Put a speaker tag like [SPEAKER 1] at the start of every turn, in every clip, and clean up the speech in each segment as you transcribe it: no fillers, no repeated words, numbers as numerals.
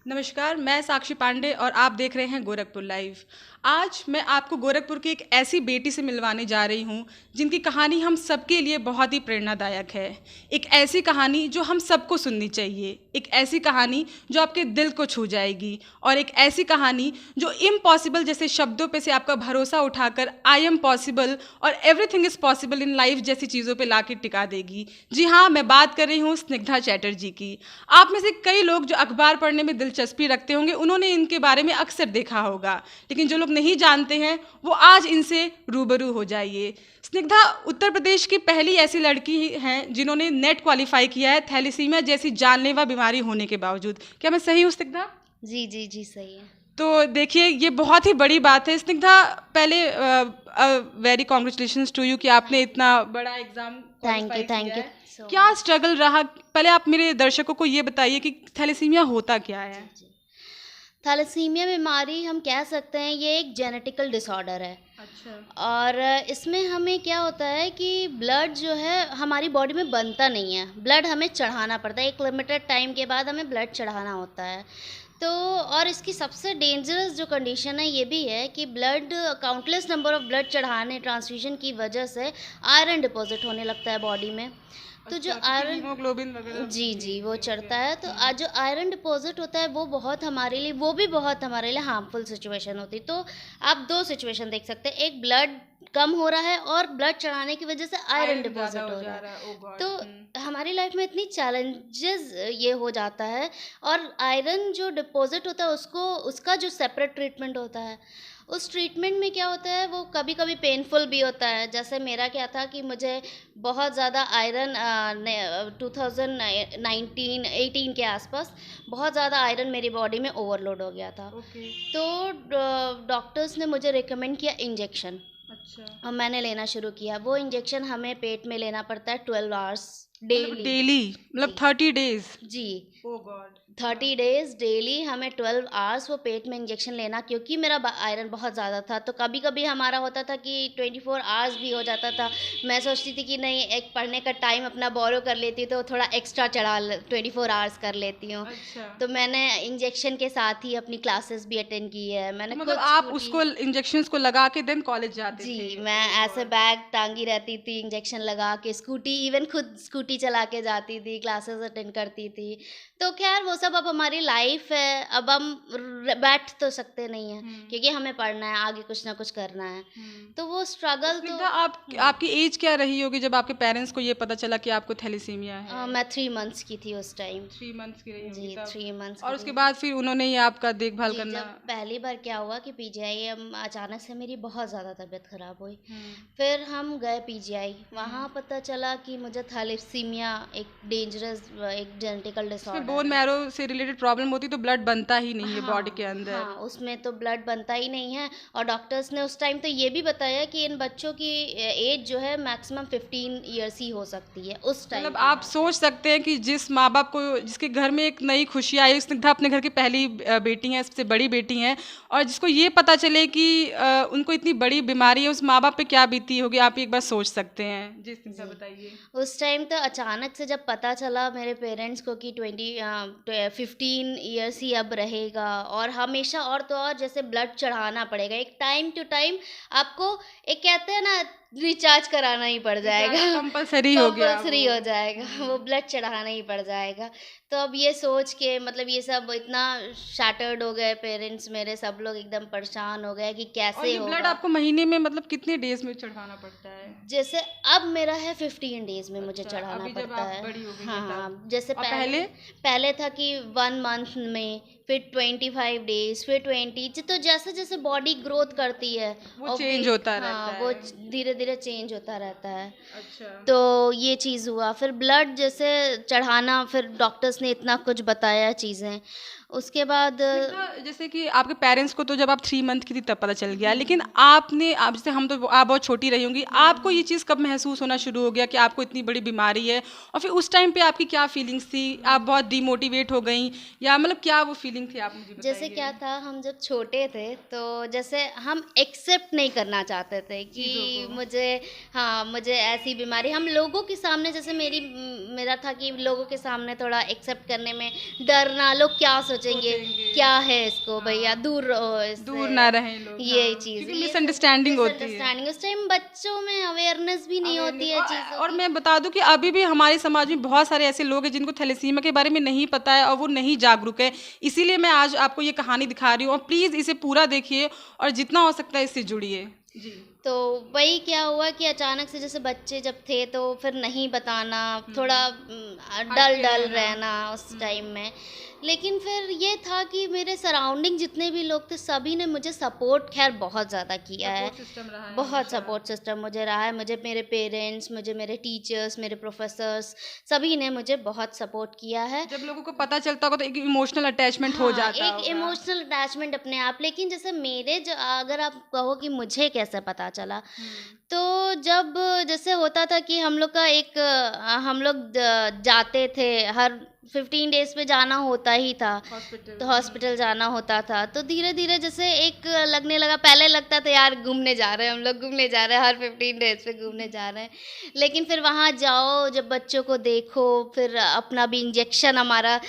[SPEAKER 1] नमस्कार, मैं साक्षी पांडे और आप देख रहे हैं गोरखपुर लाइव। आज मैं आपको गोरखपुर की एक ऐसी बेटी से मिलवाने जा रही हूं जिनकी कहानी हम सबके लिए बहुत ही प्रेरणादायक है। एक ऐसी कहानी जो हम सबको सुननी चाहिए, एक ऐसी कहानी जो आपके दिल को छू जाएगी और एक ऐसी कहानी जो इम्पॉसिबल जैसे शब्दों पे से आपका भरोसा उठाकर आई एम पॉसिबल और everything is possible in life जैसी चीज़ों पे लाके टिका देगी। जी हाँ, मैं बात कर रही हूँ स्निग्धा चैटर्जी की। आप में से कई लोग जो अखबार पढ़ने में दिलचस्पी रखते होंगे उन्होंने इनके बारे में अक्सर देखा होगा, लेकिन जो लोग नहीं जानते हैं वो आज इनसे रूबरू हो जाइए। स्निग्धा उत्तर प्रदेश की पहली ऐसी लड़की हैं जिन्होंने नेट क्वालिफाई किया है थैलेसीमिया जैसी जानलेवा बीमारी होने के बावजूद। क्या मैं सही हूँ स्निग्धा?
[SPEAKER 2] जी जी जी, सही है।
[SPEAKER 1] तो देखिए, ये बहुत ही बड़ी बात है स्निग्धा। पहले वेरी कॉन्ग्रेचुलेशंस टू यू कि आपने इतना बड़ा एग्जाम
[SPEAKER 2] थैंक यू
[SPEAKER 1] क्वालिफाई किया है।
[SPEAKER 2] so
[SPEAKER 1] क्या स्ट्रगल रहा? पहले आप मेरे दर्शकों को ये बताइए कि थैलेसीमिया होता क्या है।
[SPEAKER 2] थैलेसीमिया बीमारी हम कह सकते हैं ये एक जेनेटिकल डिसऑर्डर है।
[SPEAKER 1] अच्छा।
[SPEAKER 2] और इसमें हमें क्या होता है कि ब्लड जो है हमारी बॉडी में बनता नहीं है, ब्लड हमें चढ़ाना पड़ता है। एक लिमिटेड टाइम के बाद हमें ब्लड चढ़ाना होता है। तो और इसकी सबसे डेंजरस जो कंडीशन है ये भी है कि blood countless number of blood चढ़ाने ट्रांसफ्यूजन की वजह से आयरन डिपॉजिट होने लगता है बॉडी में। तो जो आयरन
[SPEAKER 1] हीमोग्लोबिन वगैरह
[SPEAKER 2] जी वो चढ़ता है। तो आज जो आयरन डिपॉजिट होता है वो बहुत हमारे लिए, वो भी बहुत हमारे लिए हार्मफुल सिचुएशन होती है। तो आप दो सिचुएशन देख सकते हैं, एक ब्लड कम हो रहा है और ब्लड चढ़ाने की वजह से आयरन डिपॉजिट हो रहा है। तो हमारी लाइफ में इतनी चैलेंजेस ये हो जाता है। और आयरन जो डिपॉजिट होता है उसको, उसका जो सेपरेट ट्रीटमेंट होता है, उस ट्रीटमेंट में क्या होता है वो कभी कभी पेनफुल भी होता है। जैसे मेरा क्या था कि मुझे बहुत ज़्यादा आयरन 2018 के आसपास बहुत ज़्यादा आयरन मेरी बॉडी में ओवरलोड हो गया था। तो डॉक्टर्स ने मुझे रिकमेंड किया इंजेक्शन।
[SPEAKER 1] अच्छा।
[SPEAKER 2] और मैंने लेना शुरू किया। वो इंजेक्शन हमें पेट में लेना पड़ता है 12 आवर्स डेली।
[SPEAKER 1] मतलब 30 डेज?
[SPEAKER 2] जी,
[SPEAKER 1] ओह गॉड।
[SPEAKER 2] 30 डेज डेली हमें 12 आवर्स वो पेट में इंजेक्शन लेना, क्योंकि मेरा आयरन बहुत ज़्यादा था। तो कभी कभी हमारा होता था कि 24 आवर्स भी हो जाता था। मैं सोचती थी कि नहीं, एक पढ़ने का टाइम अपना बोरो कर लेती तो थोड़ा एक्स्ट्रा 24 आवर्स कर लेती हूँ।
[SPEAKER 1] अच्छा।
[SPEAKER 2] तो मैंने इंजेक्शन के साथ ही अपनी क्लासेस भी अटेंड की है। मैंने
[SPEAKER 1] मतलब
[SPEAKER 2] खुद
[SPEAKER 1] आप उसको इंजेक्शंस को लगा के देन कॉलेज जाते थे?
[SPEAKER 2] जी, मैं ऐसे बैग टांगी रहती थी, इंजेक्शन लगा के, स्कूटी, इवन खुद स्कूटी चला के जाती थी, क्लासेस अटेंड करती थी। तो खैर वो सब अब हमारी लाइफ है। अब हम बैठ तो सकते नहीं हैं, क्योंकि हमें पढ़ना है, आगे कुछ ना कुछ करना है। तो वो स्ट्रगल तो
[SPEAKER 1] आपकी एज क्या रही होगी जब आपके पेरेंट्स को ये पता चला कि आपको थैलेसीमिया है?
[SPEAKER 2] मैं 3 मंथ्स की थी उस टाइम।
[SPEAKER 1] 3 मंथ्स की रही होगी
[SPEAKER 2] जी,
[SPEAKER 1] तब।
[SPEAKER 2] 3 मंथ्स
[SPEAKER 1] और
[SPEAKER 2] की
[SPEAKER 1] उसके
[SPEAKER 2] थी।
[SPEAKER 1] बाद फिर उन्होंने ही आपका देखभाल
[SPEAKER 2] जी,
[SPEAKER 1] करना?
[SPEAKER 2] जब पहली बार क्या हुआ कि पीजीआई अचानक से मेरी बहुत ज़्यादा तबीयत ख़राब हुई। फिर हम गए पीजीआई, वहाँ पता चला कि मुझे थैलेसीमिया एक डेंजरस, एक जेनेटिकल डिसऑर्डर
[SPEAKER 1] बोन मैरो से रिलेटेड प्रॉब्लम होती तो ब्लड बनता ही नहीं है बॉडी के अंदर।
[SPEAKER 2] हाँ, उसमें तो ब्लड बनता ही नहीं है। और डॉक्टर्स ने उस टाइम तो ये भी बताया कि इन बच्चों की एज जो है मैक्सिमम 15 ईयर्स ही हो सकती है उस टाइम।
[SPEAKER 1] मतलब आप सोच सकते हैं कि जिस माँ बाप को, जिसके घर में एक नई खुशी आई, स्निग्धा अपने घर की पहली बेटी हैं, सबसे बड़ी बेटी हैं, और जिसको ये पता चले कि उनको इतनी बड़ी बीमारी है, उस माँ बाप पे क्या बीती होगी, आप एक बार सोच सकते हैं। जी स्निग्धा बताइए।
[SPEAKER 2] उस टाइम तो अचानक से जब पता चला मेरे पेरेंट्स को कि 15 ईयर्स ही अब रहेगा, और हमेशा और तो और जैसे ब्लड चढ़ाना पड़ेगा, एक टाइम टू टाइम आपको, एक कहते हैं ना, रिचार्ज कराना ही पड़ जाएगा,
[SPEAKER 1] कंपलसरी हो गया,
[SPEAKER 2] कंपलसरी हो जाएगा, वो ब्लड चढ़ाना ही पड़ जाएगा। तो अब ये सोच के, मतलब ये सब इतना शैटर्ड हो गए पेरेंट्स मेरे, सब लोग एकदम परेशान हो गए कि
[SPEAKER 1] और
[SPEAKER 2] कैसे
[SPEAKER 1] ये ब्लड
[SPEAKER 2] होगा।
[SPEAKER 1] आपको महीने में मतलब कितने डेज में चढ़ाना पड़ता है?
[SPEAKER 2] जैसे अब मेरा है 15 डेज में मुझे चढ़ाना
[SPEAKER 1] अभी जब
[SPEAKER 2] पड़ता
[SPEAKER 1] आप
[SPEAKER 2] है।
[SPEAKER 1] बड़ी हो गई हैं
[SPEAKER 2] हाँ,
[SPEAKER 1] तब।
[SPEAKER 2] जैसे
[SPEAKER 1] और
[SPEAKER 2] पहले पहले था कि 1 मंथ में, फिर 25 डेज, फिर 20। तो जैसे जैसे बॉडी ग्रोथ करती है
[SPEAKER 1] वो चेंज होता रहता
[SPEAKER 2] हाँ,
[SPEAKER 1] है।
[SPEAKER 2] वो धीरे धीरे चेंज होता रहता है।
[SPEAKER 1] अच्छा।
[SPEAKER 2] तो ये चीज़ हुआ, फिर ब्लड जैसे चढ़ाना, फिर डॉक्टर्स ने इतना कुछ बताया चीज़ें। उसके बाद
[SPEAKER 1] जैसे कि आपके पेरेंट्स को तो जब आप 3 मंथ की थी तब पता चल गया, लेकिन आपने, आप जैसे, हम तो, आप बहुत छोटी रही होंगी, आपको ये चीज़ कब महसूस होना शुरू हो गया कि आपको इतनी बड़ी बीमारी है? और फिर उस टाइम पे आपकी क्या फीलिंग्स थी? आप बहुत डिमोटिवेट हो गई या मतलब क्या वो फीलिंग्स फीलिंग थी, आप मुझे
[SPEAKER 2] जैसे
[SPEAKER 1] बताइए।
[SPEAKER 2] क्या था, हम जब छोटे थे तो जैसे हम एक्सेप्ट नहीं करना चाहते थे कि
[SPEAKER 1] चीज़ों को।
[SPEAKER 2] मुझे, हाँ, मुझे ऐसी बीमारी, हम लोगों के सामने, जैसे मेरा था कि लोगों के सामने थोड़ा एक्सेप्ट करने में डरना, लोग क्या सोचेंगे,
[SPEAKER 1] सोचेंगे।
[SPEAKER 2] क्या है इसको, भैया
[SPEAKER 1] हाँ,
[SPEAKER 2] दूर रहो इससे,
[SPEAKER 1] दूर ना रहें लोग,
[SPEAKER 2] ये
[SPEAKER 1] हाँ,
[SPEAKER 2] चीज़,
[SPEAKER 1] क्योंकि
[SPEAKER 2] ये सब
[SPEAKER 1] मिसअंडरस्टैंडिंग होती है।
[SPEAKER 2] मिसअंडरस्टैंडिंग, उस टाइम बच्चों में अवेयरनेस भी नहीं होती
[SPEAKER 1] अवेयरनेस
[SPEAKER 2] है चीज़ों
[SPEAKER 1] और
[SPEAKER 2] की।
[SPEAKER 1] मैं बता दूं कि अभी भी हमारे समाज में बहुत सारे ऐसे लोग हैं जिनको थैलेसीमिया के बारे में नहीं पता है और वो नहीं जागरूक है। इसीलिए मैं आज आपको ये कहानी दिखा रही हूँ, और प्लीज़ इसे पूरा देखिए और जितना हो सकता है इससे जुड़िए। जी।
[SPEAKER 2] तो वही क्या हुआ कि अचानक से जैसे बच्चे जब थे तो फिर नहीं बताना, थोड़ा
[SPEAKER 1] हट
[SPEAKER 2] डल
[SPEAKER 1] के
[SPEAKER 2] डल
[SPEAKER 1] रहना।
[SPEAKER 2] रहना उस टाइम में। लेकिन फिर ये था कि मेरे सराउंडिंग जितने भी लोग थे सभी ने मुझे सपोर्ट खैर बहुत ज़्यादा किया है।
[SPEAKER 1] सपोर्ट सिस्टम रहा है
[SPEAKER 2] बहुत
[SPEAKER 1] हमेशा।
[SPEAKER 2] सपोर्ट सिस्टम मुझे रहा है, मुझे मेरे पेरेंट्स, मुझे मेरे टीचर्स, मेरे प्रोफेसर्स, सभी ने मुझे बहुत सपोर्ट किया है।
[SPEAKER 1] जब लोगों को पता चलता होगा तो एक इमोशनल अटैचमेंट हो
[SPEAKER 2] हाँ,
[SPEAKER 1] जाता
[SPEAKER 2] एक
[SPEAKER 1] होगा।
[SPEAKER 2] इमोशनल अटैचमेंट अपने आप। लेकिन जैसे मेरे जो, अगर आप कहो कि मुझे कैसे पता चला, तो जब जैसे होता था कि हम लोग का एक हम लोग जाते थे, हर 15 डेज़ पे जाना होता ही था।
[SPEAKER 1] हॉस्पिटल।
[SPEAKER 2] तो हॉस्पिटल जाना होता था, तो धीरे-धीरे जैसे एक लगने लगा, पहले लगता था यार घूमने जा रहे हैं, हम लोग घूमने जा रहे हैं, हर 15 डेज़ पे घूमने जा रहे हैं। लेकिन फिर वहाँ जाओ, जब बच्चों को देखो, फिर अपना भी इंजेक्शन, हमारा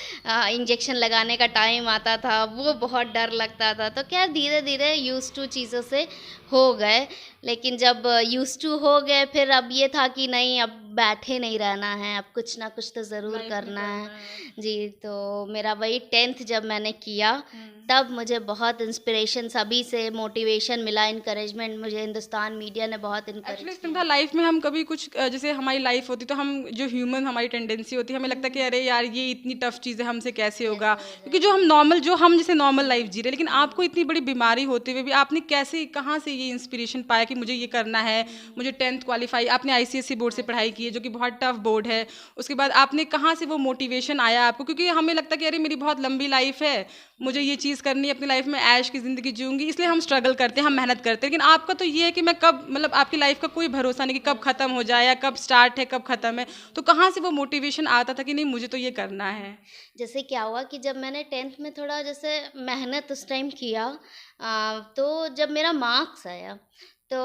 [SPEAKER 2] इंजेक्शन लगाने का टाइम आता था, वो बहुत डर लगता था। तो क्या धीरे-धीरे यूज़्ड टू चीज़ों से हो गए। लेकिन जब यूज़्ड टू हो गए, फिर अब ये था कि नहीं, अब बैठे नहीं रहना है, अब कुछ ना कुछ तो ज़रूर
[SPEAKER 1] लाइफ में
[SPEAKER 2] करना है।
[SPEAKER 1] करना है।
[SPEAKER 2] जी, तो मेरा वही 10th जब मैंने किया, तब मुझे बहुत इंस्पिरेशन सभी से, मोटिवेशन मिला, एनकरेजमेंट मुझे हिंदुस्तान मीडिया ने बहुत
[SPEAKER 1] एक्चुअली
[SPEAKER 2] एनकरेज
[SPEAKER 1] स्निग्धा,
[SPEAKER 2] किया।
[SPEAKER 1] लाइफ में हम कभी कुछ जैसे हमारी लाइफ होती तो हम जो ह्यूमन हमारी टेंडेंसी होती है, हमें लगता है कि अरे यार ये इतनी टफ चीज़ है, हमसे कैसे होगा,
[SPEAKER 2] कैसे हो
[SPEAKER 1] क्योंकि जो हम जैसे नॉर्मल लाइफ जी रहे हैं, लेकिन
[SPEAKER 2] जाए।
[SPEAKER 1] आपको इतनी बड़ी बीमारी होते हुए भी आपने कैसे, कहाँ से ये इंस्पिरेशन पाया कि मुझे ये करना है। मुझे 10th क्वालिफाई, आपने आईसीएसई बोर्ड से पढ़ाई की है जो कि बहुत टफ बोर्ड है। उसके बाद आपने कहाँ से वो मोटिवेशन आया आपको, क्योंकि हमें लगता है कि अरे मेरी बहुत लंबी लाइफ है, मुझे ये चीज़ करनी है अपनी लाइफ में, ऐश की ज़िंदगी जीऊंगी, इसलिए हम स्ट्रगल करते हैं, हम मेहनत करते हैं। लेकिन आपका तो ये है कि मैं कब, मतलब आपकी लाइफ का कोई भरोसा नहीं कि कब ख़त्म हो जाए या कब स्टार्ट है कब ख़त्म है। तो कहाँ से वो मोटिवेशन आता था कि नहीं मुझे तो ये करना है।
[SPEAKER 2] जैसे क्या हुआ कि जब मैंने 10th में थोड़ा जैसे मेहनत उस टाइम किया, तो जब मेरा मार्क्स आया, तो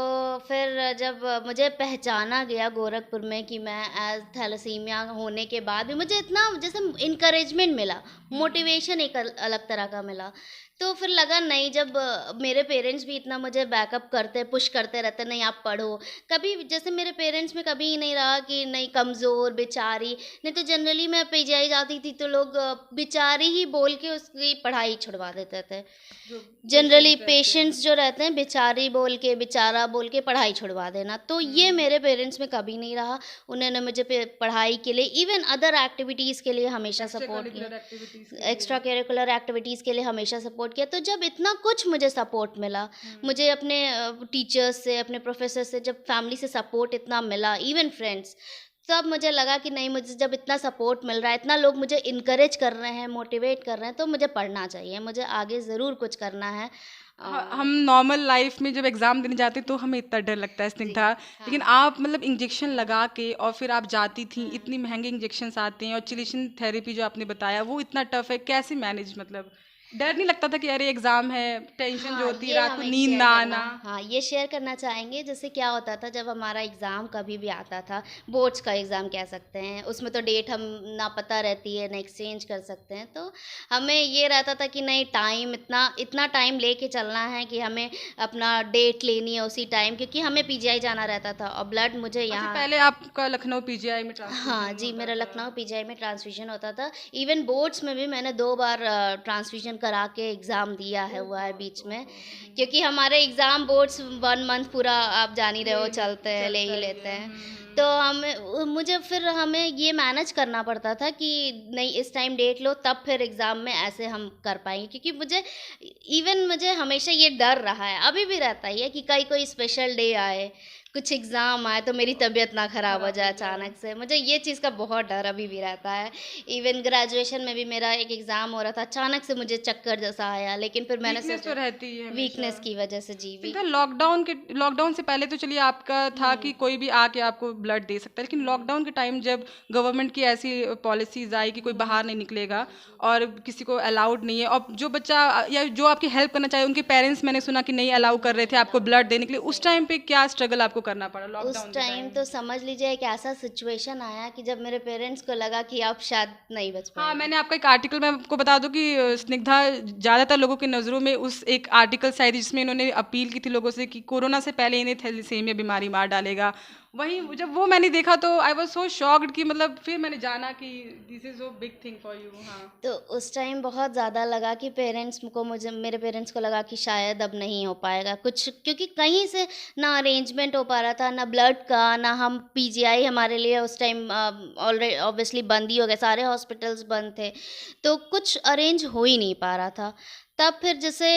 [SPEAKER 2] फिर जब मुझे पहचाना गया गोरखपुर में कि मैं एज थैलेसीमिया होने के बाद भी मुझे इतना जैसे इनकरेजमेंट मिला, मोटिवेशन एक अलग तरह का मिला। तो फिर लगा नहीं, जब मेरे पेरेंट्स भी इतना मुझे बैकअप करते, पुश करते रहते, नहीं आप पढ़ो। कभी जैसे मेरे पेरेंट्स में कभी ही नहीं रहा कि नहीं कमज़ोर बेचारी, नहीं तो जनरली मैं पीजीआई जाती थी तो लोग बेचारी ही बोल के उसकी पढ़ाई छुड़वा देते थे।
[SPEAKER 1] जो
[SPEAKER 2] जनरली
[SPEAKER 1] पेशेंट रहते हैं।
[SPEAKER 2] पेशेंट्स जो रहते हैं, बेचारी बोल के, बेचारा बोल के पढ़ाई छुड़वा देना, तो ये मेरे पेरेंट्स में कभी नहीं रहा। उन्होंने मुझे पढ़ाई के लिए, इवन अदर एक्टिविटीज़ के लिए हमेशा सपोर्ट किया, एक्स्ट्रा करिकुलर एक्टिविटीज़ के लिए हमेशा सपोर्ट किया। तो जब इतना कुछ मुझे सपोर्ट मिला, मुझे अपने टीचर्स से, अपने प्रोफेसर से, जब फैमिली से सपोर्ट इतना मिला, इवन फ्रेंड्स, तब मुझे लगा कि नहीं, मुझे जब इतना सपोर्ट मिल रहा है, इतना लोग मुझे इनकरेज कर रहे हैं, मोटिवेट कर रहे हैं, तो मुझे पढ़ना चाहिए, मुझे आगे ज़रूर कुछ करना है।
[SPEAKER 1] हम नॉर्मल लाइफ में जब एग्ज़ाम देने जाते हैं तो हमें इतना डर लगता है
[SPEAKER 2] जी,
[SPEAKER 1] स्निग्धा, लेकिन
[SPEAKER 2] हाँ।
[SPEAKER 1] आप मतलब इंजेक्शन लगा के और फिर आप जाती थी, इतनी महंगे इंजेक्शन्स आते हैं और चिलिशन थेरेपी जो आपने बताया वो इतना टफ है, कैसे मैनेज, मतलब डर नहीं लगता था कि अरे एग्ज़ाम है, टेंशन जो
[SPEAKER 2] हाँ,
[SPEAKER 1] होती है
[SPEAKER 2] ये
[SPEAKER 1] रात को
[SPEAKER 2] हम एक
[SPEAKER 1] नींद
[SPEAKER 2] शेयर
[SPEAKER 1] ना
[SPEAKER 2] करना,
[SPEAKER 1] आना।
[SPEAKER 2] हाँ, ये शेयर करना चाहेंगे। जैसे क्या होता था जब हमारा एग्ज़ाम कभी भी आता था, बोर्ड्स का एग्ज़ाम कह सकते हैं, उसमें तो डेट हम ना पता रहती है, ना एक्सचेंज कर सकते हैं। तो हमें ये रहता था कि नहीं, टाइम इतना इतना टाइम लेके चलना है कि हमें अपना डेट लेनी है उसी टाइम, क्योंकि हमें पीजीआई जाना रहता था और ब्लड मुझे
[SPEAKER 1] अच्छा,
[SPEAKER 2] यहाँ।
[SPEAKER 1] पहले आपका लखनऊ पीजीआई में
[SPEAKER 2] हाँ
[SPEAKER 1] ट्रांसफ्यूजन
[SPEAKER 2] जी,
[SPEAKER 1] होता
[SPEAKER 2] मेरा
[SPEAKER 1] था।
[SPEAKER 2] लखनऊ पीजीआई में ट्रांसफ्यूजन होता था। इवन बोर्ड्स में भी मैंने 2 बार ट्रांसफ्यूजन करा के एग्ज़ाम दिया है, हुआ है बीच में। क्योंकि हमारे एग्ज़ाम बोर्ड्स 1 मंथ पूरा, आप जान ही रहे हो, चलते हैं, ले
[SPEAKER 1] चलता
[SPEAKER 2] ही
[SPEAKER 1] ही
[SPEAKER 2] लेते
[SPEAKER 1] है।
[SPEAKER 2] हैं। तो मुझे फिर हमें ये मैनेज करना पड़ता था कि नहीं, इस टाइम डेट लो, तब फिर एग्ज़ाम में ऐसे हम कर पाएँगे। क्योंकि मुझे हमेशा ये डर रहा है, अभी भी रहता ही है कि कहीं कोई स्पेशल डे आए, कुछ एग्ज़ाम आए तो मेरी तबीयत ना ख़राब हो जाए अचानक से। मुझे ये चीज़ का बहुत डर अभी भी रहता है। इवन ग्रेजुएशन में भी मेरा एक एग्ज़ाम हो रहा था, अचानक से मुझे चक्कर जैसा आया, लेकिन फिर मैंने
[SPEAKER 1] वीकनेस तो
[SPEAKER 2] सोचा
[SPEAKER 1] रहती है हमेशा।
[SPEAKER 2] वीकनेस की वजह से जी,
[SPEAKER 1] सीधा लॉकडाउन से पहले तो चलिए आपका था कि कोई भी आके आपको ब्लड दे सकता है, लेकिन लॉकडाउन के टाइम जब गवर्नमेंट की ऐसी पॉलिसीज आई कि कोई बाहर नहीं निकलेगा और किसी को अलाउड नहीं है, और जो बच्चा या जो आपकी हेल्प करना चाहिए उनके पेरेंट्स मैंने सुना कि नहीं अलाउ कर रहे थे आपको ब्लड देने के लिए, उस टाइम पे क्या स्ट्रगल आपको करना पड़ा
[SPEAKER 2] उस
[SPEAKER 1] लॉकडाउन के
[SPEAKER 2] टाइम
[SPEAKER 1] टाइम?
[SPEAKER 2] तो समझ लीजिए एक ऐसा सिचुएशन आया कि जब मेरे पेरेंट्स को लगा कि अब शायद नहीं बच
[SPEAKER 1] हाँ,
[SPEAKER 2] पाएँगे।
[SPEAKER 1] मैंने आपका एक आर्टिकल मैं आपको बता दूं कि स्निग्धा ज़्यादातर लोगों की नज़रों में उस एक आर्टिकल शायद जिसमें इन्होंने अपील की थी लोगों से कि कोरोना से पहले इन्हें थैलेसीमिया बीमारी मार डालेगा। वहीं जब वो मैंने देखा तो आई वाज सो शॉक्ड कि मतलब फिर मैंने जाना कि this is so big thing for you. हाँ,
[SPEAKER 2] तो उस टाइम बहुत ज़्यादा लगा कि पेरेंट्स को मुझे मेरे पेरेंट्स को लगा कि शायद अब नहीं हो पाएगा कुछ, क्योंकि कहीं से ना अरेंजमेंट हो पा रहा था, ना ब्लड का, ना हम पीजीआई हमारे लिए उस टाइम ऑलरेडी ऑब्वियसली बंद ही हो गए, सारे हॉस्पिटल्स बंद थे, तो कुछ अरेंज हो ही नहीं पा रहा था। तब फिर जैसे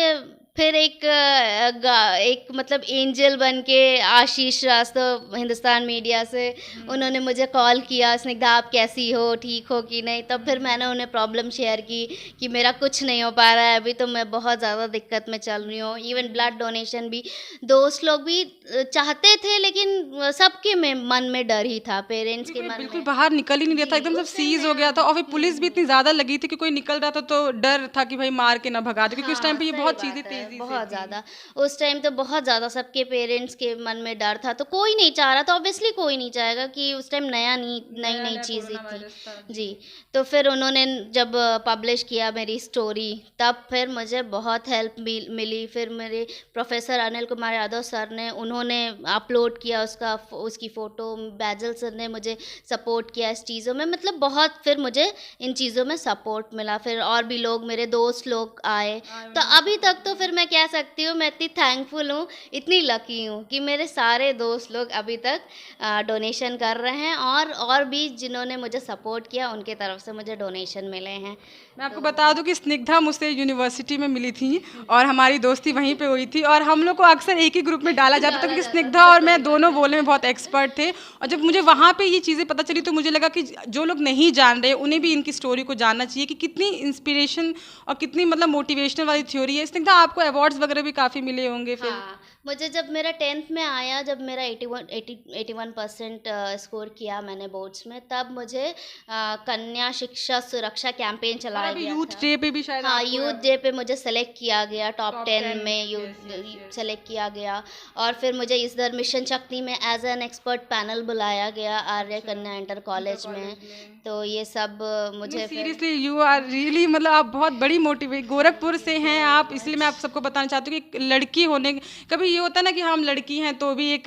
[SPEAKER 2] फिर एक मतलब एंजल बन के आशीष श्रीवास्तव हिंदुस्तान मीडिया से उन्होंने मुझे कॉल किया, स्निग्धा आप कैसी हो, ठीक हो कि नहीं? तब फिर मैंने उन्हें प्रॉब्लम शेयर की कि मेरा कुछ नहीं हो पा रहा है, अभी तो मैं बहुत ज़्यादा दिक्कत में चल रही हूँ। इवन ब्लड डोनेशन भी दोस्त लोग भी चाहते थे, लेकिन सबके में मन में डर ही था, पेरेंट्स के
[SPEAKER 1] कोई
[SPEAKER 2] मन
[SPEAKER 1] बिल्कुल
[SPEAKER 2] में।
[SPEAKER 1] बाहर निकल ही नहीं रहा था,
[SPEAKER 2] जी,
[SPEAKER 1] एकदम सब
[SPEAKER 2] उस टाइम
[SPEAKER 1] सीज
[SPEAKER 2] में
[SPEAKER 1] हो गया
[SPEAKER 2] हम
[SPEAKER 1] था और फिर पुलिस भी इतनी ज़्यादा लगी थी कि कोई निकल रहा था तो डर था कि भाई मार के ना भगा दे, क्योंकि उस टाइम
[SPEAKER 2] हाँ,
[SPEAKER 1] पे ये
[SPEAKER 2] सही
[SPEAKER 1] बहुत चीज़ें
[SPEAKER 2] बात है,
[SPEAKER 1] तेज़ी से
[SPEAKER 2] बहुत
[SPEAKER 1] थी।
[SPEAKER 2] ज़्यादा। उस टाइम तो बहुत ज़्यादा सबके पेरेंट्स के मन में डर था, तो कोई नहीं चाह रहा था, ऑब्वियसली कोई नहीं चाहेगा कि उस टाइम नई-नई
[SPEAKER 1] नया
[SPEAKER 2] चीज़ें
[SPEAKER 1] कोरोना
[SPEAKER 2] थी।
[SPEAKER 1] वायरस था जी।
[SPEAKER 2] जी, तो फिर उन्होंने जब पब्लिश किया मेरी स्टोरी, तब फिर मुझे बहुत हेल्प मिली। फिर मेरे प्रोफ़ेसर अनिल कुमार यादव सर ने उन्होंने अपलोड किया उसकी फ़ोटो, बैजल सर ने मुझे सपोर्ट किया इस चीज़ों में, मतलब बहुत फिर मुझे इन चीज़ों में सपोर्ट मिला। फिर और भी लोग, मेरे दोस्त लोग आए। तो
[SPEAKER 1] उन्होंने
[SPEAKER 2] अभी तक तो फिर मैं कह सकती हूँ मैं इतनी थैंकफुल हूँ, इतनी लकी हूँ कि मेरे सारे दोस्त लोग अभी तक डोनेशन कर रहे हैं, और भी जिन्होंने मुझे सपोर्ट किया उनके तरफ से मुझे डोनेशन मिले हैं।
[SPEAKER 1] मैं आपको
[SPEAKER 2] तो
[SPEAKER 1] बता दूं कि स्निग्धा मुझसे यूनिवर्सिटी में मिली थी और हमारी दोस्ती वहीं पे हुई थी, और हम लोग को अक्सर एक ही ग्रुप में डाला जाता था
[SPEAKER 2] डाला
[SPEAKER 1] क्योंकि
[SPEAKER 2] जाता
[SPEAKER 1] स्निग्धा
[SPEAKER 2] था,
[SPEAKER 1] और
[SPEAKER 2] सही
[SPEAKER 1] मैं
[SPEAKER 2] बात
[SPEAKER 1] दोनों
[SPEAKER 2] है।
[SPEAKER 1] बोलने में बहुत एक्सपर्ट थे। और जब मुझे वहाँ पे ये चीज़ें पता चली तो मुझे लगा कि जो लोग नहीं जान रहे उन्हें भी इनकी स्टोरी को जानना चाहिए कि कितनी इंस्पिरेशन और कितनी मतलब मोटिवेशनल वाली थ्योरी है। स्निग्धा आपको अवार्ड्स वगैरह भी काफ़ी मिले होंगे फिर?
[SPEAKER 2] हाँ, मुझे जब मेरा 10th में आया, जब मेरा 81% स्कोर किया मैंने बोर्ड्स में, तब मुझे कन्या शिक्षा सुरक्षा कैंपेन
[SPEAKER 1] और
[SPEAKER 2] चलाया
[SPEAKER 1] अभी
[SPEAKER 2] गया
[SPEAKER 1] यूथ
[SPEAKER 2] था।
[SPEAKER 1] डे पे भी शायद
[SPEAKER 2] हाँ,
[SPEAKER 1] आपको
[SPEAKER 2] यूथ डे पे मुझे सेलेक्ट किया गया, टॉप
[SPEAKER 1] टॉप
[SPEAKER 2] 10
[SPEAKER 1] 10
[SPEAKER 2] में
[SPEAKER 1] में। Yes yes
[SPEAKER 2] youth
[SPEAKER 1] yes.
[SPEAKER 2] Select किया गया। और फिर मुझे इधर मिशन शक्ति में एज एन एक्सपर्ट पैनल बुलाया गया आर्य
[SPEAKER 1] अच्छा,
[SPEAKER 2] कन्या इंटर
[SPEAKER 1] इंटर
[SPEAKER 2] कॉलेज में।
[SPEAKER 1] कॉलेज में।
[SPEAKER 2] तो ये सब
[SPEAKER 1] नहीं
[SPEAKER 2] मुझे फिर
[SPEAKER 1] सीरियसली यू आर रियली, मतलब आप बहुत बड़ी मोटिवेट, गोरखपुर से हैं आप, इसलिए मैं आप सबको बताना चाहती हूँ कि एक लड़की होने, कभी ये होता है ना कि हम लड़की हैं तो भी एक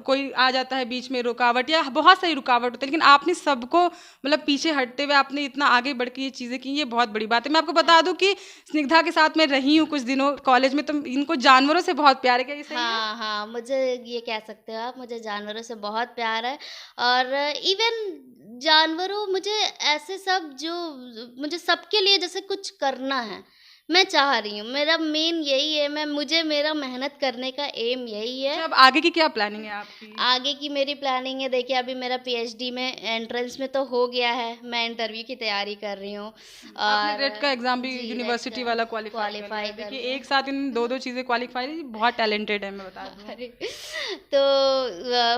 [SPEAKER 1] कोई आ जाता है बीच में रुकावट या बहुत सारी रुकावट होती है, लेकिन आपने सबको मतलब पीछे हटते हुए आपने इतना आगे बढ़ के ये चीज़ें की, ये बहुत बड़ी बात है। मैं आपको बता दूं कि स्निग्धा के साथ मैं रही हूँ कुछ दिनों कॉलेज में, तो इनको जानवरों से बहुत प्यार है, क्या ये सही है?
[SPEAKER 2] हाँ, हाँ, मुझे ये कह सकते हो आप, मुझे जानवरों से बहुत प्यार है। और इवन जानवरों मुझे ऐसे सब जो मुझे सबके लिए जैसे कुछ करना है, मैं चाह रही हूँ। मेरा मेन यही है, मुझे मेरा मेहनत करने का एम यही है।
[SPEAKER 1] अच्छा, अब आगे की क्या प्लानिंग है आपकी?
[SPEAKER 2] आगे की मेरी प्लानिंग है, देखिए अभी मेरा पीएचडी में एंट्रेंस में तो हो गया है, मैं इंटरव्यू की तैयारी कर रही हूँ।
[SPEAKER 1] आपने
[SPEAKER 2] और
[SPEAKER 1] रेट का एग्जाम भी
[SPEAKER 2] जी, रेट
[SPEAKER 1] यूनिवर्सिटी
[SPEAKER 2] का
[SPEAKER 1] वाला क्वालिफाई कर लिया
[SPEAKER 2] क्वालिफाई
[SPEAKER 1] है।
[SPEAKER 2] कर
[SPEAKER 1] देखिए
[SPEAKER 2] लिया।
[SPEAKER 1] एक साथ इन दो दो चीज़ें क्वालिफाई, बहुत टैलेंटेड है मैं बता दूँ।
[SPEAKER 2] अरे तो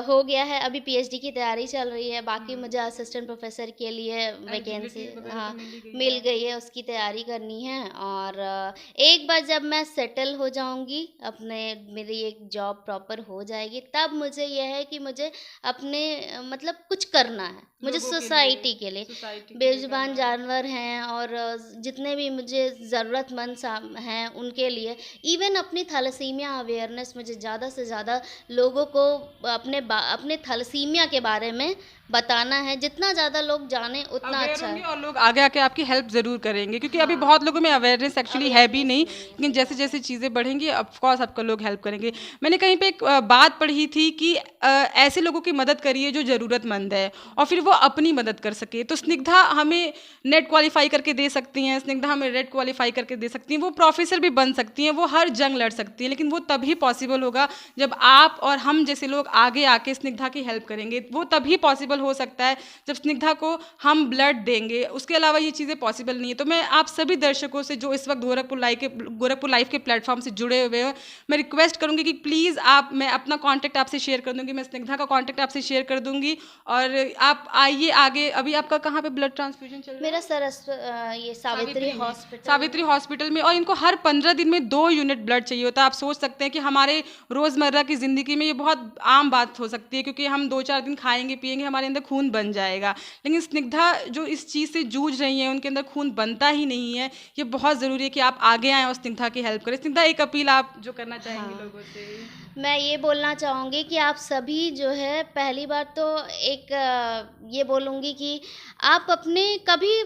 [SPEAKER 2] हो गया है, अभी पीएचडी की तैयारी चल रही है, बाकी मुझे असिस्टेंट प्रोफेसर के लिए वैकेंसी
[SPEAKER 1] एलिजिबिलिटी वगैरह
[SPEAKER 2] हाँ
[SPEAKER 1] तो मिल ही गई
[SPEAKER 2] मिल
[SPEAKER 1] है।
[SPEAKER 2] गई है, उसकी तैयारी करनी है। और एक बार जब मैं सेटल हो जाऊंगी, अपने मेरी एक जॉब प्रॉपर हो जाएगी, तब मुझे यह है कि मुझे अपने मतलब कुछ करना है, मुझे
[SPEAKER 1] लोगों के लिए,
[SPEAKER 2] सोसाइटी के लिए।
[SPEAKER 1] सोसाइटी के लिए
[SPEAKER 2] बेजुबान
[SPEAKER 1] करना है।
[SPEAKER 2] जानवर हैं और जितने भी मुझे ज़रूरतमंद हैं उनके लिए, इवन अपनी थैलेसीमिया अवेयरनेस, मुझे ज़्यादा से ज़्यादा लोगों को अपने थैलेसीमिया के बारे में बताना है, जितना ज़्यादा लोग जाने उतना
[SPEAKER 1] अवेयर
[SPEAKER 2] अच्छा
[SPEAKER 1] होंगे
[SPEAKER 2] है।
[SPEAKER 1] और लोग आगे आके आपकी हेल्प ज़रूर करेंगे, क्योंकि अभी बहुत लोगों में अवेयरनेस एक्चुअली है भी नहीं, लेकिन जैसे जैसे चीज़ें बढ़ेंगी ऑफ कोर्स आपका लोग हेल्प करेंगे। मैंने कहीं पे एक बात पढ़ी थी कि ऐसे लोगों की मदद करिए जो ज़रूरतमंद है और फिर वो अपनी मदद कर सके। तो स्निग्धा हमें नेट क्वालिफाई करके दे सकती हैं, स्निग्धा हमें रेट क्वालिफाई करके दे सकती हैं, वो प्रोफेसर भी बन सकती हैं, वो हर जंग लड़ सकती हैं, लेकिन वो तभी पॉसिबल होगा जब आप और हम जैसे लोग आगे आके स्निग्धा की हेल्प करेंगे। वो तभी पॉसिबल हो सकता है जब स्निग्धा को हम ब्लड देंगे, उसके अलावा ये चीज़ें पॉसिबल नहीं है। तो मैं आप सभी दर्शकों से जो इस वक्त गोरखपुर लाइव के प्लेटफॉर्म से जुड़े हुए हैं, मैं रिक्वेस्ट करूंगी कि प्लीज़ मैं अपना कॉन्टैक्ट आपसे शेयर कर दूंगी, मैं स्निग्धा का कॉन्टैक्ट आपसे शेयर कर दूंगी और आप आइए आगे। अभी आपका कहाँ पे ब्लड ट्रांसफ्यूजन चल रहा है?
[SPEAKER 2] मेरा ये सावित्री हॉस्पिटल।
[SPEAKER 1] सावित्री हॉस्पिटल में, और इनको हर 15 दिन में 2 यूनिट ब्लड चाहिए होता है। आप सोच सकते हैं कि हमारे रोज़मर्रा की ज़िंदगी में ये बहुत आम बात हो सकती है, क्योंकि हम 2-4 दिन खाएंगे पिएंगे हमारे अंदर खून बन जाएगा, लेकिन स्निग्धा जो इस चीज़ से जूझ रही हैं, उनके अंदर खून बनता ही नहीं है। ये बहुत ज़रूरी है कि आप आगे आएँ और स्निग्धा की हेल्प करें। स्निग्धा, एक अपील आप जो करना चाहेंगे
[SPEAKER 2] हाँ।
[SPEAKER 1] लोगों से?
[SPEAKER 2] मैं ये बोलना चाहूँगी कि आप सभी जो है, पहली बात तो एक ये बोलूँगी कि आप अपने कभी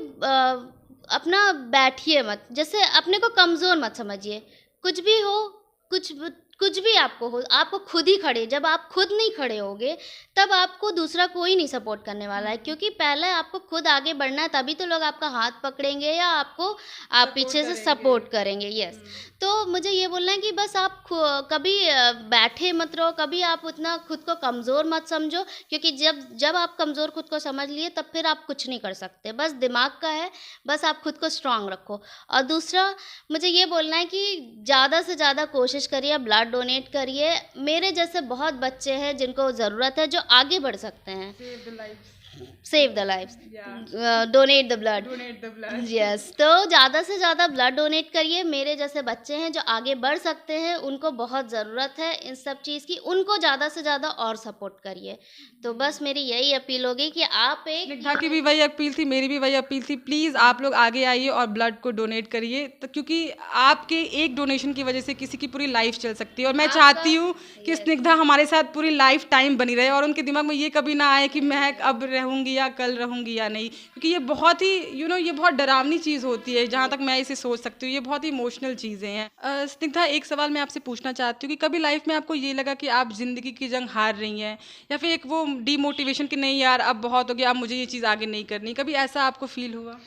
[SPEAKER 2] अपना बैठिए मत, जैसे अपने को कमज़ोर मत समझिए। कुछ भी हो, कुछ भी आपको हो, आपको खुद ही खड़े, जब आप खुद नहीं खड़े होगे तब आपको दूसरा कोई नहीं सपोर्ट करने वाला है, क्योंकि पहले आपको खुद आगे बढ़ना है, तभी तो लोग आपका हाथ पकड़ेंगे या आपको आप पीछे से सपोर्ट करेंगे। यस। तो मुझे ये बोलना है कि बस आप कभी बैठे मत रहो, कभी आप उतना खुद को कमज़ोर मत समझो, क्योंकि जब आप कमज़ोर खुद को समझ लिए तब फिर आप कुछ नहीं कर सकते। बस दिमाग का है, बस आप खुद को स्ट्रांग रखो। और दूसरा मुझे ये बोलना है कि ज़्यादा से ज़्यादा कोशिश करिए, ब्लड डोनेट करिए। मेरे जैसे बहुत बच्चे हैं जिनको ज़रूरत है, जो आगे बढ़ सकते हैं। Save the lives, donate the blood. Yes. तो ज़्यादा से ज़्यादा ब्लड डोनेट करिए। मेरे जैसे बच्चे हैं जो आगे बढ़ सकते हैं, उनको बहुत ज़रूरत है इन सब चीज़ की, उनको ज़्यादा से ज़्यादा और सपोर्ट करिए। तो बस मेरी यही अपील होगी कि आप एक
[SPEAKER 1] स्निग्धा की भी वही अपील थी, मेरी भी वही अपील थी, प्लीज़ आप लोग आगे आइए और ब्लड को डोनेट करिए, तो क्योंकि आपके एक डोनेशन की वजह से किसी की पूरी लाइफ चल सकती है। और मैं चाहती हूँ कि स्निग्धा हमारे साथ पूरी लाइफ टाइम बनी रहे और उनके दिमाग में ये कभी ना आए कि मैं अब रहूँगी या कल रहूँगी या नहीं, क्योंकि ये बहुत ही ये बहुत डरावनी चीज़ होती है। जहाँ तक मैं इसे सोच सकती हूँ, ये बहुत ही इमोशनल चीज़ें हैं। स्निग्धा, एक सवाल मैं आपसे पूछना चाहती हूँ कि कभी लाइफ में आपको ये लगा कि आप ज़िंदगी की जंग हार रही हैं, या फिर एक वो डीमोटिवेशन कि नहीं यार अब बहुत हो गया, अब मुझे ये चीज़ आगे नहीं करनी, कभी ऐसा आपको फील हुआ?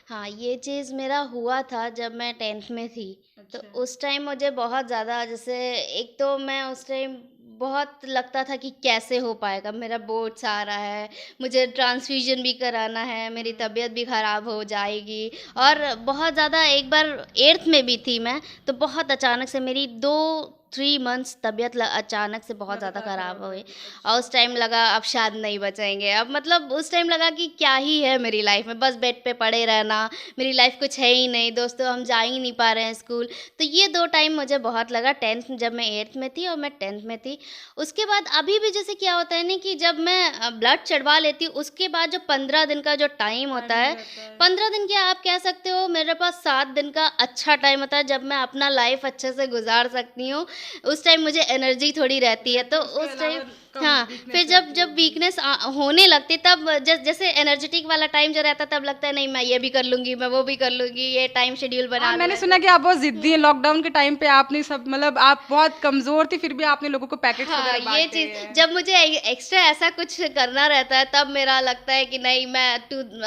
[SPEAKER 2] हाँ, ये चीज़ मेरा हुआ था जब मैं 10th में थी। तो
[SPEAKER 1] अच्छा।
[SPEAKER 2] उस टाइम मुझे बहुत ज़्यादा, जैसे एक तो मैं उस टाइम बहुत लगता था कि कैसे हो पाएगा, मेरा बोर्ड्स आ रहा है, मुझे ट्रांसफ्यूज़न भी कराना है, मेरी तबीयत भी ख़राब हो जाएगी। और बहुत ज़्यादा, एक बार 8th में भी थी मैं, तो बहुत अचानक से मेरी 2-3 मंथ्स तबीयत अचानक से बहुत ज़्यादा ख़राब हुई। और उस टाइम लगा अब शायद नहीं बचेंगे, अब मतलब उस टाइम लगा कि क्या ही है मेरी लाइफ में, बस बेड पे पड़े रहना, मेरी लाइफ कुछ है ही नहीं, दोस्तों हम जा ही नहीं पा रहे हैं स्कूल। तो ये 2 टाइम मुझे बहुत लगा, 10th जब मैं 8th में थी और मैं 10th में थी। उसके बाद अभी भी जैसे क्या होता है ना कि जब मैं ब्लड चढ़वा लेती हूँ, उसके बाद जो 15 दिन का जो टाइम होता है, 15 दिन क्या आप कह सकते हो, मेरे पास 7 दिन का अच्छा टाइम होता है जब मैं अपना लाइफ अच्छे से गुजार सकती हूँ। उस टाइम मुझे एनर्जी थोड़ी रहती है, तो उस टाइम हाँ, फिर जब वीकनेस होने लगती, तब जैसे एनर्जेटिक वाला टाइम जो रहता, तब लगता है नहीं मैं ये भी कर लूँगी, मैं वो भी कर लूँगी, ये टाइम शेड्यूल बना
[SPEAKER 1] मैंने
[SPEAKER 2] लिया।
[SPEAKER 1] सुना कि आप बहुत जिद्दी हैं। लॉकडाउन के टाइम पे आपने सब मतलब आप बहुत कमज़ोर थी, फिर भी आपने लोगों को पैकेट्स
[SPEAKER 2] हाँ,
[SPEAKER 1] वगैरह
[SPEAKER 2] ये
[SPEAKER 1] बाँटे
[SPEAKER 2] चीज़
[SPEAKER 1] हैं।
[SPEAKER 2] जब मुझे एक्स्ट्रा ऐसा कुछ करना रहता है, तब मेरा लगता है कि नहीं, मैं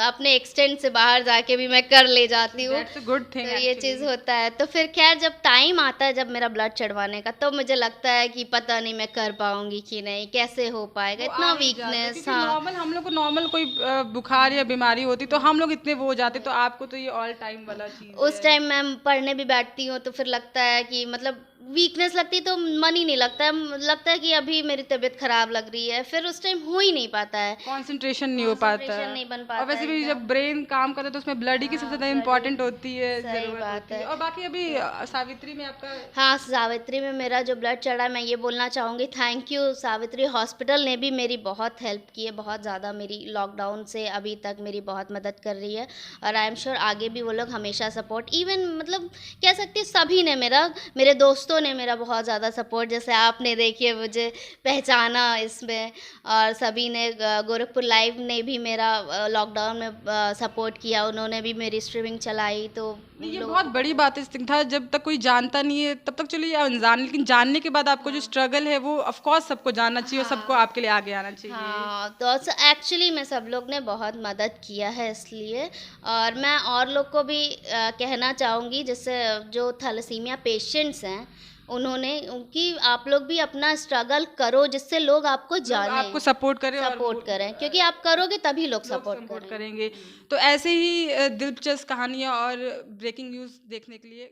[SPEAKER 2] अपने एक्सटेंड से बाहर जाके भी मैं कर ले जाती हूँ।
[SPEAKER 1] दैट्स अ गुड थिंग
[SPEAKER 2] तो ये चीज़
[SPEAKER 1] एक्चुअली।
[SPEAKER 2] होता है। तो फिर खैर जब टाइम आता है जब मेरा ब्लड चढ़वाने का, तो मुझे लगता है कि पता नहीं मैं कर पाऊँगी कि नहीं, कैसे हो पाएगा,
[SPEAKER 1] वो
[SPEAKER 2] इतना
[SPEAKER 1] आ ही जाता है,
[SPEAKER 2] वीकनेस।
[SPEAKER 1] क्योंकि
[SPEAKER 2] हाँ।
[SPEAKER 1] नॉर्मल हम लोग को नॉर्मल कोई बुखार या बीमारी होती तो हम लोग इतने वो हो जाते, तो आपको तो ये ऑल टाइम वाला चीज़
[SPEAKER 2] उस
[SPEAKER 1] है।
[SPEAKER 2] टाइम मैं पढ़ने भी बैठती हूँ तो फिर लगता है कि मतलब वीकनेस लगती है, तो मन ही नहीं लगता है, लगता है कि अभी मेरी तबीयत खराब लग रही है, फिर उस टाइम हो ही नहीं पाता है,
[SPEAKER 1] कंसंट्रेशन नहीं हो पाता
[SPEAKER 2] कंसंट्रेशन
[SPEAKER 1] है।
[SPEAKER 2] नहीं बन
[SPEAKER 1] और
[SPEAKER 2] पाता
[SPEAKER 1] वैसे भी
[SPEAKER 2] एकदम।
[SPEAKER 1] जब ब्रेन काम करता है तो उसमें ब्लड ही की सबसे
[SPEAKER 2] हाँ,
[SPEAKER 1] ज़्यादा
[SPEAKER 2] blood
[SPEAKER 1] इम्पोर्टेंट
[SPEAKER 2] ही।
[SPEAKER 1] होती है,
[SPEAKER 2] सही
[SPEAKER 1] ज़रूरत
[SPEAKER 2] बात
[SPEAKER 1] होती है।
[SPEAKER 2] है।
[SPEAKER 1] और बाकी अभी सावित्री में आपका
[SPEAKER 2] हाँ, सावित्री में मेरा जो ब्लड चढ़ा, मैं ये बोलना चाहूँगी थैंक यू, सावित्री हॉस्पिटल ने भी मेरी बहुत हेल्प की है, बहुत ज़्यादा मेरी लॉकडाउन से अभी तक मेरी बहुत मदद कर रही है। और आई एम श्योर आगे भी वो लोग हमेशा सपोर्ट, इवन मतलब कह सकती सभी ने, मेरे दोस्तों लोगों ने मेरा बहुत ज़्यादा सपोर्ट, जैसे आपने देखिए मुझे पहचाना इसमें, और सभी ने गोरखपुर लाइव ने भी मेरा लॉकडाउन में सपोर्ट किया, उन्होंने भी मेरी स्ट्रीमिंग चलाई। तो
[SPEAKER 1] नहीं, ये बहुत बड़ी बात है स्निग्धा। जब तक कोई जानता नहीं है तब तक चलिए अनजान, लेकिन जानने के बाद आपको जो स्ट्रगल है वो ऑफ कोर्स सबको जानना चाहिए और सबको आपके लिए आगे आना चाहिए।
[SPEAKER 2] हाँ, तो एक्चुअली में सब लोग ने बहुत मदद किया है इसलिए। और मैं और लोग को भी कहना चाहूँगी, जैसे जो थैलेसीमिया पेशेंट्स हैं, उन्होंने उनकी आप लोग भी अपना स्ट्रगल करो, जिससे लोग आपको जाने,
[SPEAKER 1] आपको सपोर्ट करें और
[SPEAKER 2] सपोर्ट करें, क्योंकि आप करोगे तभी लोग सपोर्ट
[SPEAKER 1] करेंगे। तो ऐसे ही दिलचस्प कहानियाँ और ब्रेकिंग न्यूज़ देखने के लिए